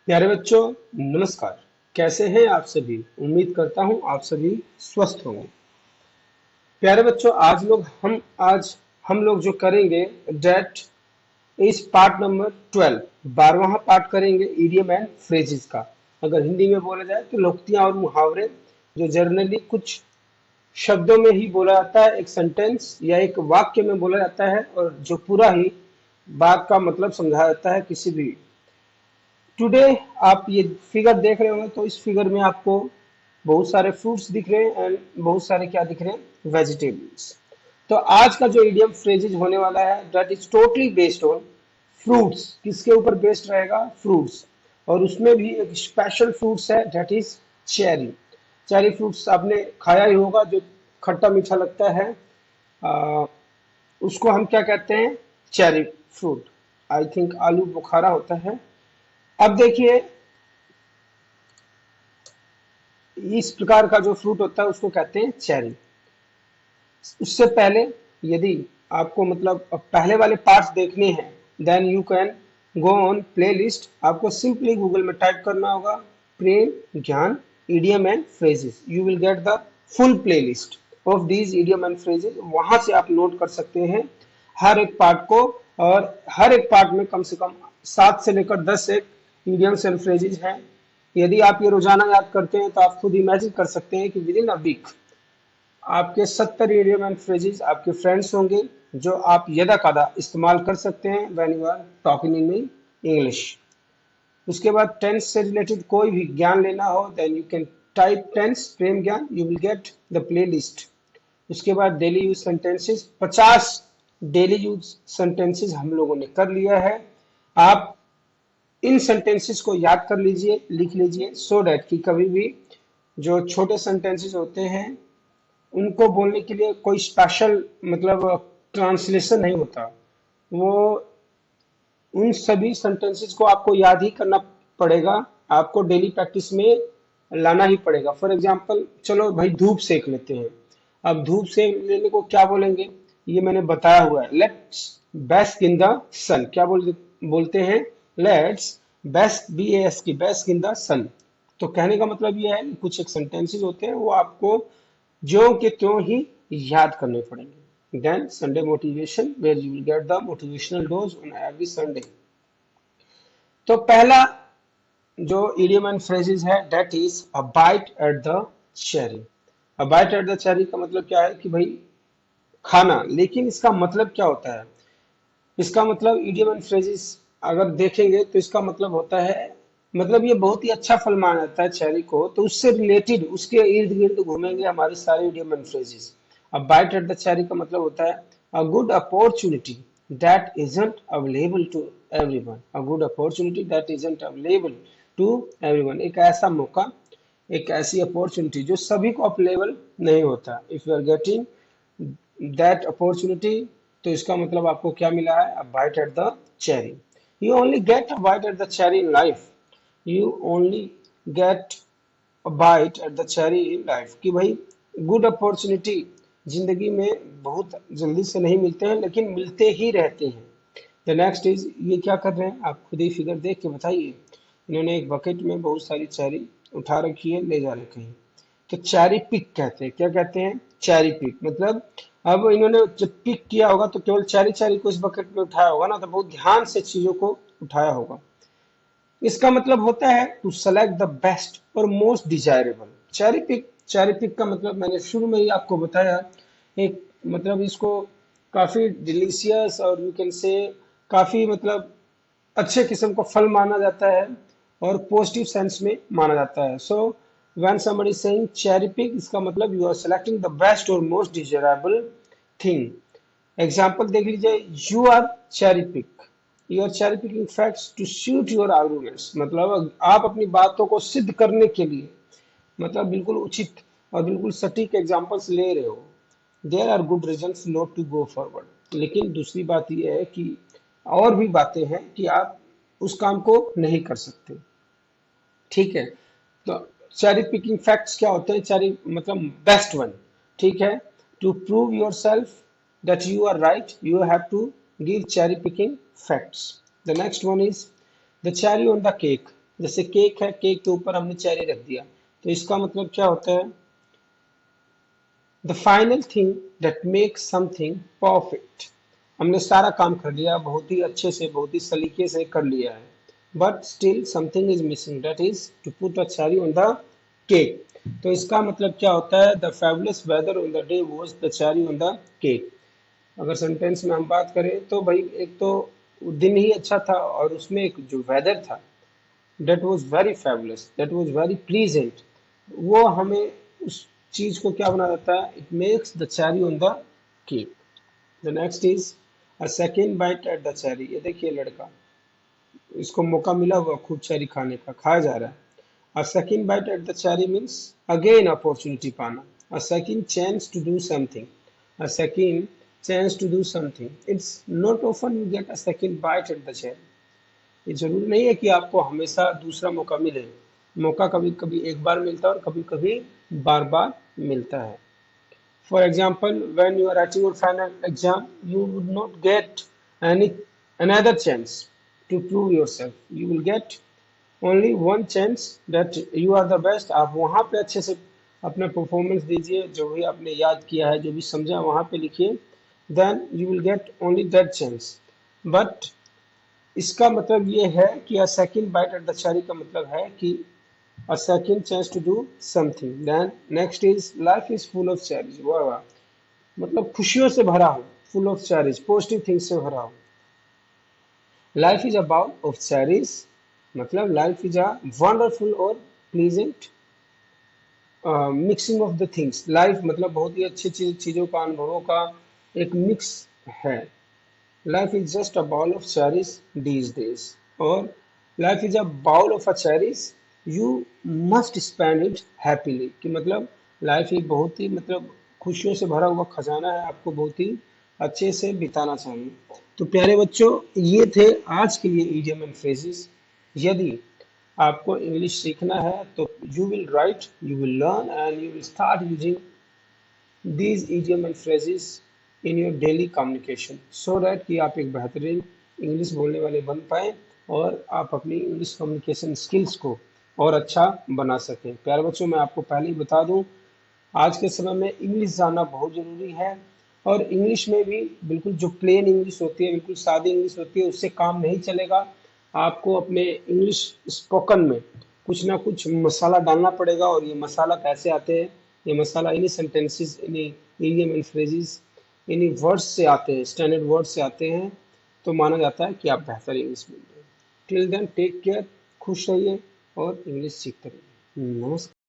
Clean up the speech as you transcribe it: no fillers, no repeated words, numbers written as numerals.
प्यारे बच्चों, नमस्कार। कैसे हैं आप सभी? उम्मीद करता हूं आप सभी स्वस्थ होंगे। प्यारे बच्चों, आज हम लोग जो करेंगे डेट इस पार्ट नंबर 12, 12वां पार्ट करेंगे इडियम एंड फ्रेजेस का। अगर हिंदी में बोला जाए तो लोकोक्तियां और मुहावरे, जो जनरली कुछ शब्दों में ही बोला जाता है, एक सेंटेंस या एक वाक्य में बोला जाता है, और जो पूरा ही बात का मतलब समझाया जाता है किसी भी। टुडे आप ये फिगर देख रहे होंगे, तो इस फिगर में आपको बहुत सारे फ्रूट्स दिख रहे हैं एंड बहुत सारे क्या दिख रहे हैं, वेजिटेबल्स। तो आज का जो इडियम फ्रेजेज होने वाला है that is totally based on fruits. किसके ऊपर बेस्ड रहेगा? फ्रूट्स। और उसमें भी एक स्पेशल फ्रूट्स है that is cherry. Cherry fruits आपने खाया ही होगा, जो खट्टा मीठा लगता है। आ, उसको हम क्या कहते हैं? Cherry fruit. आई थिंक आलू बुखारा होता है। अब देखिए, इस प्रकार का जो फ्रूट होता है उसको कहते हैं चेरी। उससे पहले यदि आपको मतलब पहले वाले पार्ट्स देखने हैं, then you can go on playlist. आपको सिंपली गूगल में टाइप करना होगा Prem Gyan idiom and phrases. You will get the full playlist of these idiom and phrases. वहां से आप नोट कर सकते हैं हर एक पार्ट को। और हर एक पार्ट में कम से कम 7 से लेकर 10 एक इडियम्स एंड फ्रेजेस हैं। यदि आप ये रोजाना याद करते हैं तो आप खुद इमेजिन कर सकते हैं कि विद इन अ वीक आपके 70 इडियम एंड फ्रेजेस आपके फ्रेंड्स होंगे, जो आप यदा कदा इस्तेमाल कर सकते हैं when you are talking in English. उसके बाद टेंस से रिलेटेड कोई भी ज्ञान लेना हो, then you can type tense Prem Gyan, you will get the playlist. उसके बाद daily use sentences, 50 daily use sentences हम लोगों ने कर लिया है। आप इन सेंटेंसेस को याद कर लीजिए, लिख लीजिए, सो डैट कि कभी भी जो छोटे सेंटेंसेस होते हैं उनको बोलने के लिए कोई स्पेशल मतलब ट्रांसलेशन नहीं होता। वो उन सभी सेंटेंसेस को आपको याद ही करना पड़ेगा, आपको डेली प्रैक्टिस में लाना ही पड़ेगा। फॉर एग्जांपल, चलो भाई धूप सेक लेते हैं। अब धूप सेक लेने को क्या बोलेंगे, ये मैंने बताया हुआ है। लेट्स बेस्क इन द सन। क्या बोलते हैं? लेट्स बेस्क, बी ए एस की, बेस्क इन द सन। तो कहने का मतलब ये है कि कुछ एक सेंटेंसेस होते हैं वो आपको ज्यों के त्यों ही याद करने पड़ेंगे। Then Sunday motivation, where you will get the motivational dose on every Sunday. तो पहला जो इडियम एंड फ्रेजेस है that is a bite at the cherry. A bite at the cherry का मतलब क्या है कि भाई खाना। लेकिन इसका मतलब क्या होता है? इसका मतलब इडियम एंड फ्रेजेस अगर देखेंगे तो इसका मतलब होता है, मतलब ये बहुत ही अच्छा फल माना जाता है चेरी को, तो उससे रिलेटेड उसके इर्द गिर्द घूमेंगे हमारे सारे इडियम एंड फ्रेजेस। अब बाइट एट द चेरी का मतलब होता है a good opportunity that isn't available to everyone. A good opportunity that isn't available to everyone. एक ऐसा मौका, एक ऐसी अपॉर्चुनिटी जो सभी को अवेलेबल नहीं होता। If you are getting that opportunity, तो इसका मतलब आपको क्या मिला है? A bite at the cherry. You only get a bite at the cherry in life. You only get a bite at the cherry in life, कि भाई good opportunity जिंदगी में बहुत जल्दी से नहीं मिलते हैं, लेकिन मिलते ही रहते हैं। द नेक्स्ट इज, ये क्या कर रहे हैं आप खुद ही फिगर देख के बताइए। इन्होंने एक बकेट में बहुत सारी चेरी उठा रखी है, ले जा रखी है। तो चैरी पिक कहते हैं। क्या कहते हैं? Cherry pick. मतलब अब इन्होंने जब पिक किया होगा तो केवल चैरी चैरी को इस बकेट में उठाया होगा ना, तो बहुत ध्यान से चीजों को उठाया होगा। इसका मतलब होता है टू सेलेक्ट द बेस्ट और most desirable. Cherry pick, cherry pick का मतलब मैंने शुरू में ही आपको बताया। एक मतलब इसको काफी डिलीशियस और यू कैन से काफी मतलब अच्छे किस्म का फल माना जाता है और पॉजिटिव सेंस में माना जाता है। So when somebody is saying cherry pick, इसका मतलब you are selecting the best और मोस्ट डिजायरेबल थिंग। एग्जाम्पल देख लीजिए, you are cherry pick, you are cherry picking facts to suit your arguments. मतलब आप अपनी बातों को सिद्ध करने के लिए मतलब बिल्कुल उचित और बिल्कुल सटीक एग्जाम्पल्स ले रहे हो। There are good reasons not to go forward. लेकिन दूसरी बात यह है कि और भी बातें हैं कि आप उस काम को नहीं कर सकते। ठीक है? तो चेरी पिकिंग फैक्ट्स क्या होते हैं? चेरी मतलब बेस्ट वन। ठीक है? To prove yourself that you are right, you have to give cherry picking facts. The next one is the cherry on the cake. जैसे केक है, cake के ऊपर हमने चेरी रख दिया, तो इसका मतलब क्या होता है? The final thing that makes something perfect. हमने सारा काम कर लिया, बहुत ही अच्छे से, बहुत ही सलीके से कर लिया है, but still something is missing, that is to put a cherry on the cake. तो इसका मतलब क्या होता है? The fabulous weather on the day was the cherry on the cake. अगर सेंटेंस में हम बात करें तो भाई एक तो दिन ही अच्छा था, और उसमें एक जो वेदर था, that was very fabulous, that was very pleasant, वो हमें उस चीज को क्या बना देता है? It makes the cherry on the cake. The next is a second bite at the cherry. ये देखिए लड़का, इसको मौका मिला हुआ खूब चेरी खाने का, खाया जा रहा है। A second bite at the cherry means again opportunity पाना, a second chance to do something, a second chance to do something. It's not often you get a second bite at the cherry. ये जरूरी नहीं है कि आपको हमेशा दूसरा मौका मिले। मौका कभी कभी एक बार मिलता है और कभी कभी बार बार मिलता है। For example, when you are writing your final exam, you would not get any another chance to prove yourself, you will get only one chance that you are the best. आप वहाँ पे अच्छे से अपना परफॉर्मेंस दीजिए, जो भी आपने याद किया है, जो भी समझा वहाँ पे लिखिए, then you will get only that chance. But इसका मतलब ये है कि a second bite at the cherry का मतलब है कि a second chance to do something. Then next is life is full of cherries. वाह वाह, मतलब खुशियों से भरा हो, full of cherries, positive things से भरा हो। Life is a bowl of cherries, मतलब लाइफ इज अ वंडरफुल और pleasant mixing of the things. Life मतलब बहुत ही अच्छी चीजों का, अनुभवों का एक मिक्स है। Life is just a bowl of cherries these days. और life is a bowl of a cherries. You must spend it happily. कि मतलब लाइफ एक बहुत ही मतलब खुशियों से भरा हुआ खजाना है, आपको बहुत ही अच्छे से बिताना चाहिए। तो प्यारे बच्चों, ये थे आज के लिए इडियम एंड फ्रेजेस। यदि आपको इंग्लिश सीखना है तो you will write, you will learn and you will start using these idiom and phrases in your daily communication so that कि आप एक बेहतरीन इंग्लिश बोलने वाले बन पाए और आप अपनी इंग्लिश कम्युनिकेशन स्किल्स को और अच्छा बना सकें। प्यारे बच्चों, मैं आपको पहले ही बता दूं, आज के समय में इंग्लिश जानना बहुत ज़रूरी है। और इंग्लिश में भी बिल्कुल जो प्लेन इंग्लिश होती है, बिल्कुल सादी इंग्लिश होती है, उससे काम नहीं चलेगा। आपको अपने इंग्लिश स्पोकन में कुछ ना कुछ मसाला डालना पड़ेगा। और ये मसाला कैसे आते हैं? ये मसाला इन्हीं सेंटेंसेस, इन्हीं इडियम एंड फ्रेजेस, इन्हीं वर्ड्स से आते हैं, स्टैंडर्ड वर्ड से आते हैं। तो माना जाता है कि आप बेहतर इंग्लिश बोल रहे हैं। टिल देन टेक केयर, खुश रहिए और इंग्लिश सीखते रहिए। नमस्कार।